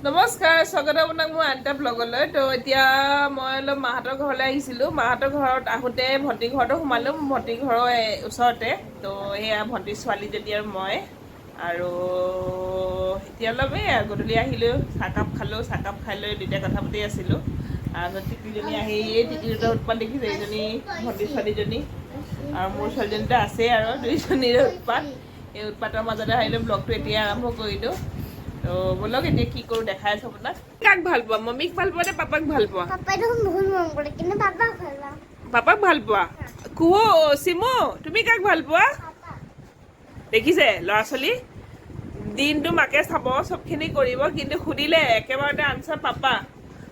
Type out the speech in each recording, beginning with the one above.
নমস্কাৰ, স্বাগত আপোনাক মোৰ আনটা ব্লগলৈ। তো এতিয়া মই অলপ মাহঁতৰ ঘৰলৈ আহিছিলোঁ। মাহঁতৰ ঘৰত আহোঁতে ভণ্টিৰ ঘৰতো সোমালোঁ, ভণ্টিৰ ঘৰৰ ওচৰতে। তো সেয়া ভণ্টিৰ ছোৱালীজনী আৰু মই আৰু এতিয়া অলপ গধূলি আহিলোঁ, চাহকাপ খালোঁ, চাহকাপ খাই লৈ দুইটা কথা পাতি আছিলোঁ। আৰু টিকলিজনী আহি এই টিকলি দুটা উৎপাত দেখিছে, এইজনী ভণ্টিৰ ছোৱালীজনী আৰু মোৰ ছোৱালীজনীটো আছেই আৰু দুইজনীৰে উৎপাত। এই উৎপাতৰ মাজতে আহিলোঁ, ব্লগটো এতিয়া আৰম্ভ কৰিলোঁ। তো বলক এতিয়া কি কৰোঁ দেখাই আছোঁ আপোনাক। কাক ভাল পোৱা, মম্মীক ভাল পোৱা নে পাপাক ভাল পোৱা? পাপাই দেখোন বহুত মৰম কৰে, কিন্তু পাপাক ভাল পাওঁ। পাপাক ভাল পোৱা? কুহু, চিমু, তুমি কাক ভাল পোৱা? দেখিছে ল'ৰা ছোৱালী, দিনটো মাকে চাব, চবখিনি কৰিব, কিন্তু সুধিলে একেবাৰতে আনচাৰ পাপা।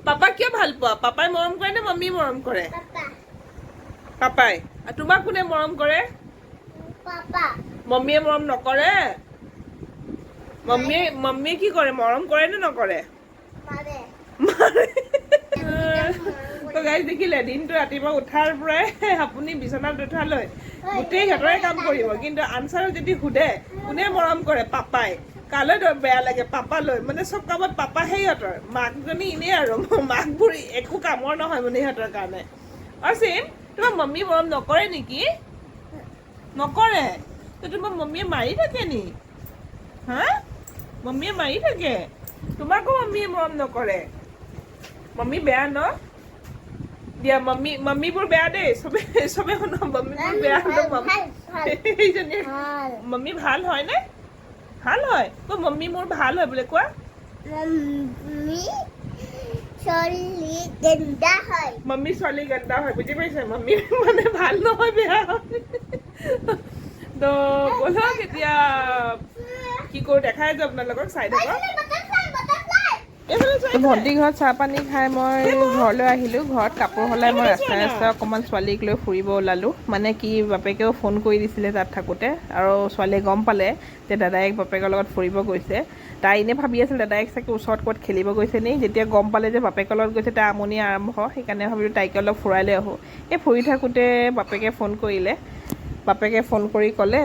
পাপাক কিয় ভাল পোৱা? পাপাই মৰম কৰে নে মম্মী মৰম কৰে? পাপা। পাপাই। আৰু তোমাক কোনে মৰম কৰে? পাপা। মম্মীয়ে মৰম নকৰে? মম্মীয়ে কি কৰে, মৰম কৰে নে নকৰে? মাৰে। তো গাইজ দেখিলে, দিনটো ৰাতিপুৱা উঠাৰ পৰাই আপুনি বিচনাত উঠালৈ গোটেই সিহঁতৰে কাম কৰিব, কিন্তু আনচাৰ যদি সোধে কোনে মৰম কৰে, পাপাই। কালৈ বেয়া লাগে, পাপালৈ। মানে চব কামত পাপাহে সিহঁতৰ। মাকজনী এনেই আৰু মাকবোৰ একো কামৰ নহয় মানে সিহঁতৰ কাৰণে। আৰু চিম, তোমাৰ মম্মী মৰম নকৰে নেকি? নকৰে? তো তোমাৰ মম্মীয়ে মাৰি থাকে নি? হা? মম্মীয়ে মাৰি থাকে? তোমাকো মম্মীয়ে মৰম নকৰে? মম্মী বেয়া ন? দিয়া মম্মীবোৰ বেয়া দেই, চবে শুনো মম্মীবোৰ বেয়া ন? মম্মী ভাল হয় নে? ভাল হয়? মম্মী মোৰ ভাল হয় বোলে, কোৱা। মম্মী ছোৱালী গেন্দা হয়। মম্মী ছোৱালী গেন্দা হয়, বুজি পাইছে? মম্মী মানে ভাল নহয়, বেয়া হয়। তো বলক এতিয়া কি কৰোঁ দেখাই আছোঁ আপোনালোকক, চাই থাকক। ভণ্টিৰ ঘৰত চাহ পানী খাই মই ঘৰলৈ আহিলোঁ। ঘৰত কাপোৰ সলাই মই ৰাস্তাই ৰাস্তাই অকণমান ছোৱালীক লৈ ফুৰিব ওলালোঁ। মানে কি, বাপেকেও ফোন কৰি দিছিলে তাত থাকোঁতে, আৰু ছোৱালীয়ে গম পালে যে দাদায়েক বাপেকৰ লগত ফুৰিব গৈছে। তাই এনেই ভাবি আছিল দাদায়েক চাগে ওচৰত ক'ত খেলিব গৈছে নি। যেতিয়া গম পালে যে বাপেকৰ লগত গৈছে, তাই আমনি আৰম্ভ। সেইকাৰণে ভাবিলোঁ তাইকে অলপ ফুৰাই লৈ আহোঁ। এই ফুৰি থাকোঁতে বাপেকে ফোন কৰিলে। বাপেকে ফোন কৰি ক'লে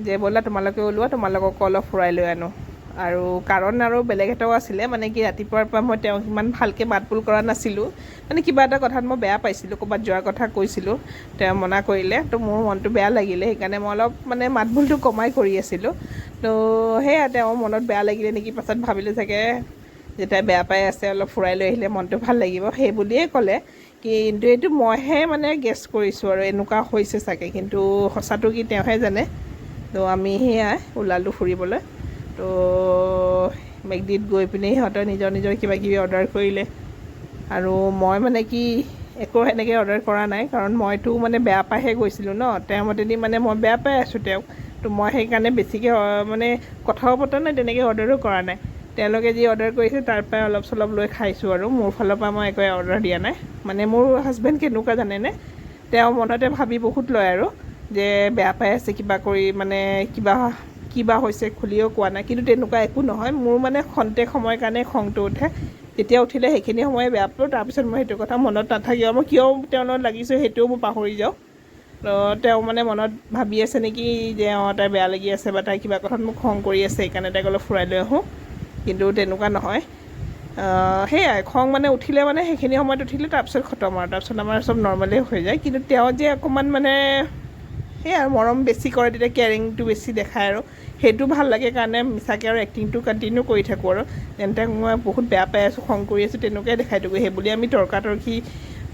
যে ব'লা তোমালোকে ওলোৱা, তোমালোককো অলপ ফুৰাই লৈ আনো। আৰু কাৰণ আৰু বেলেগ এটাও আছিলে, মানে কি ৰাতিপুৱাৰ পৰা মই তেওঁক ইমান ভালকৈ মাত বোল কৰা নাছিলোঁ। মানে কিবা এটা কথাত মই বেয়া পাইছিলোঁ, ক'ৰবাত যোৱাৰ কথা কৈছিলোঁ, তেওঁ মনা কৰিলে। তো মোৰ মনটো বেয়া লাগিলে, সেইকাৰণে মই অলপ মানে মাত বোলটো কমাই কৰি আছিলোঁ। তো সেয়া তেওঁৰ মনত বেয়া লাগিলে নেকি, পাছত ভাবিলোঁ চাগে যে তাই বেয়া পাই আছে, অলপ ফুৰাই লৈ আহিলে মনটো ভাল লাগিব, সেই বুলিয়ে ক'লে। কিন্তু এইটো মইহে মানে গেছ কৰিছোঁ আৰু এনেকুৱা হৈছে চাগে, কিন্তু সঁচাটো কি তেওঁহে জানে। তো আমি সেয়া ওলালোঁ ফুৰিবলৈ। তো মেগডিত গৈ পিনে সিহঁতৰ নিজৰ নিজৰ কিবা কিবি অৰ্ডাৰ কৰিলে। আৰু মই মানে কি একো সেনেকৈ অৰ্ডাৰ কৰা নাই, কাৰণ মইতো মানে বেয়া পাইহে গৈছিলোঁ ন। তেওঁৰ মতেদি মানে মই বেয়া পাই আছোঁ তেওঁক। তো মই সেইকাৰণে বেছিকৈ মানে কথাও পতা নাই, তেনেকৈ অৰ্ডাৰো কৰা নাই। তেওঁলোকে যি অৰ্ডাৰ কৰিছে তাৰ পৰাই অলপ চলপ লৈ খাইছোঁ, আৰু মোৰ ফালৰ পৰা মই একোৱে অৰ্ডাৰ দিয়া নাই। মানে মোৰ হাজবেণ্ড কেনেকুৱা জানেনে, তেওঁ মনতে ভাবি বহুত লয় আৰু যে বেয়া পাই আছে কিবা কৰি, মানে কিবা হৈছে খুলিও কোৱা নাই। কিন্তু তেনেকুৱা একো নহয়। মোৰ মানে খন্তেক সময়ৰ কাৰণে খংটো উঠে, যেতিয়া উঠিলে সেইখিনি সময়ে বেয়া পাওঁ। তাৰপিছত মই সেইটো কথা মনত নাথাকিব, মই কিয় তেওঁৰ লগত লাগিছোঁ সেইটোও মই পাহৰি যাওঁ। তো তেওঁ মানে মনত ভাবি আছে নেকি যে তাই বেয়া লাগি আছে, বা তাই কিবা কথাত মোক খং কৰি আছে, সেইকাৰণে তাইক অলপ ফুৰাই লৈ আহোঁ। কিন্তু তেনেকুৱা নহয়। সেয়াই খং মানে উঠিলে মানে সেইখিনি সময়ত উঠিলে, তাৰপিছত খতম আৰু তাৰপিছত আমাৰ চব নৰ্মেলেই হৈ যায়। কিন্তু তেওঁ যে অকণমান মানে সেয়াই মৰম বেছি কৰে, তেতিয়া কেয়াৰিংটো বেছি দেখায়, আৰু সেইটো ভাল লাগে কাৰণে মিছাকৈ আৰু এক্টিংটো কণ্টিনিউ কৰি থাকোঁ। আৰু তেন্তে মই বহুত বেয়া পাই আছোঁ, খং কৰি আছোঁ, তেনেকুৱাই দেখাই থাকোঁ। সেই বুলি আমি তৰ্কাতৰ্কি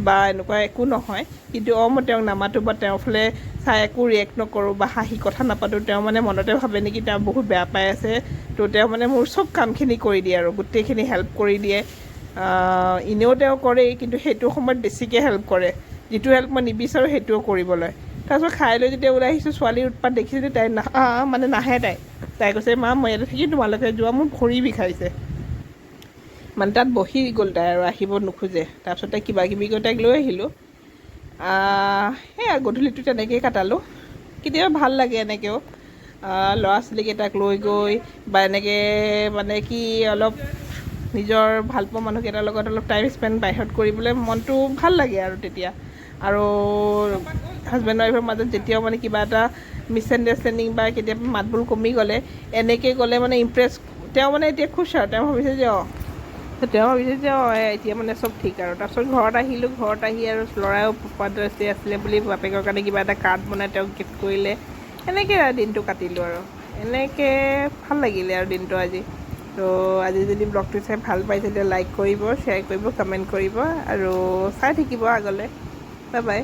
বা এনেকুৱা একো নহয়। কিন্তু মই তেওঁক নামাতোঁ বা তেওঁৰ ফালে চাই একো ৰিয়েক্ট নকৰোঁ বা হাঁহি কথা নাপাতোঁ, তেওঁ মানে মনতে ভাবে নেকি তেওঁ বহুত বেয়া পাই আছে। তো তেওঁ মানে মোৰ চব কামখিনি কৰি দিয়ে, আৰু গোটেইখিনি হেল্প কৰি দিয়ে। এনেও তেওঁ কৰেই, কিন্তু সেইটো সময়ত বেছিকৈ হেল্প কৰে। যিটো হেল্প মই নিবিচাৰোঁ সেইটোও কৰিবলৈ। তাৰপিছত খাই লৈ যেতিয়া ওলাই আহিছোঁ, ছোৱালীৰ উৎপাত দেখিছোঁ, তাই মানে নাহে। তাই কৈছে মা মই ইয়াতে থাকিম, তোমালোকে যোৱা, মোৰ ভৰি বিষাইছে। মানে তাত বহি গ'ল তাই, আৰু আহিব নোখোজে। তাৰপিছত তাই কিবা কিবি কৰি তাইক লৈ আহিলোঁ। সেয়া গধূলিটো তেনেকৈয়ে কটালোঁ। কেতিয়াবা ভাল লাগে এনেকৈও ল'ৰা ছোৱালীকেইটাক লৈ গৈ, বা এনেকৈ মানে কি অলপ নিজৰ ভালপোৱা মানুহকেইটাৰ লগত অলপ টাইম স্পেণ্ড বাহিৰত কৰিবলৈ মনটো ভাল লাগে আৰু তেতিয়া। আৰু হাজবেণ্ড ৱাইফৰ মাজত যেতিয়াও মানে কিবা এটা মিছআণ্ডাৰষ্টেণ্ডিং বা কেতিয়াবা মাতবোল কমি গ'লে, এনেকৈ গ'লে মানে ইমপ্ৰেছ, তেওঁ মানে এতিয়া খুচ আৰু তেওঁ ভাবিছে যে তেওঁ ভাবিছে যে এতিয়া মানে চব ঠিক আৰু তাৰপিছত ঘৰত আহিলোঁ, ঘৰত আহি আৰু ল'ৰাও ফাদাৰ্ছ ডে আছিলে বুলি বাপেকৰ কাৰণে কিবা এটা কাৰ্ড বনাই তেওঁক গিফ্ট কৰিলে। এনেকৈ দিনটো কাটিলোঁ আৰু এনেকৈ ভাল লাগিলে আৰু দিনটো আজি। তো আজি যদি ব্লগটো চাই ভাল পাইছে তেতিয়া লাইক কৰিব, শ্বেয়াৰ কৰিব, কমেণ্ট কৰিব আৰু চাই থাকিব আগলৈ। Bye bye.